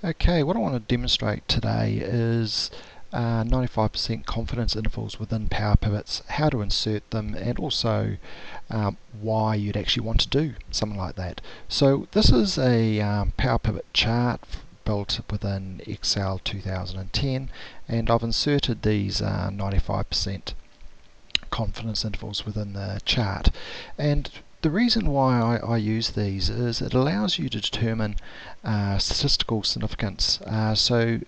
Okay, what I want to demonstrate today is 95% confidence intervals within power pivots, how to insert them, and also why you'd actually want to do something like that. So this is a power pivot chart built within Excel 2010, and I've inserted these 95% confidence intervals within the chart. And the reason why I use these is it allows you to determine statistical significance. So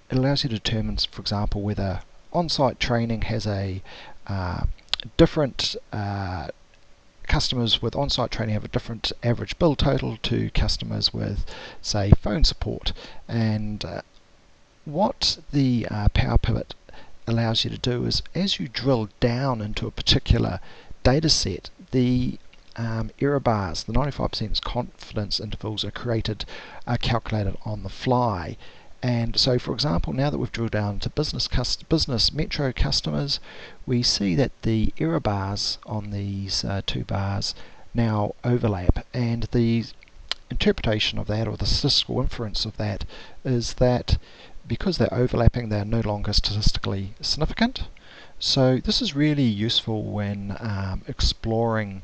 it allows you to determine, for example, whether on-site training has a different customers with on-site training have a different average bill total to customers with, say, phone support. And what the Power Pivot allows you to do is, as you drill down into a particular data set, the error bars, the 95% confidence intervals are calculated on the fly. And so, for example, now that we've drilled down to business metro customers, we see that the error bars on these two bars now overlap, and the interpretation of that, or the statistical inference of that, is that because they're overlapping, they're no longer statistically significant. So this is really useful when exploring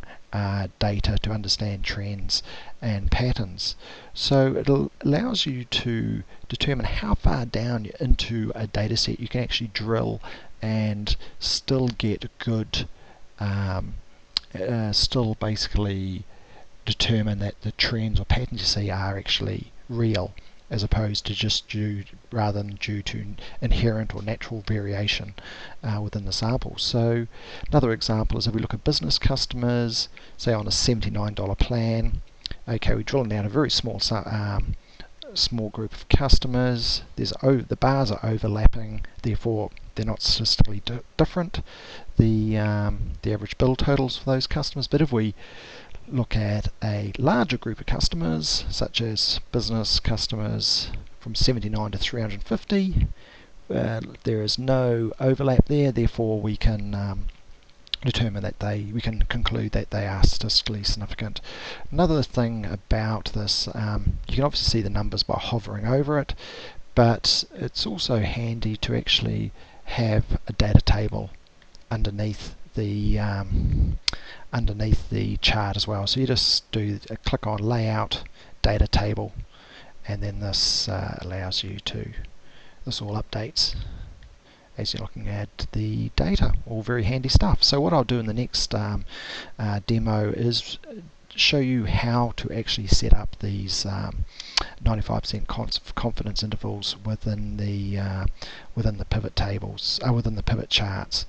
data to understand trends and patterns. So it allows you to determine how far down into a data set you can actually drill and still get good, still basically determine that the trends or patterns you see are actually real, as opposed to just rather than due to inherent or natural variation within the sample. So another example is if we look at business customers, say on a $79 plan. Okay, we're drilling down a very small group of customers. The bars are overlapping, therefore they're not statistically different, the average bill totals for those customers. But if we look at a larger group of customers, such as business customers from 79 to 350, there is no overlap there, therefore we can determine that we can conclude that they are statistically significant. Another thing about this, you can obviously see the numbers by hovering over it, but it's also handy to actually have a data table underneath the chart as well. So you just click on Layout, Data Table, and then this allows you to, this all updates as you're looking at the data. All very handy stuff. So what I'll do in the next demo is show you how to actually set up these 95% confidence intervals within the pivot tables, within the pivot charts.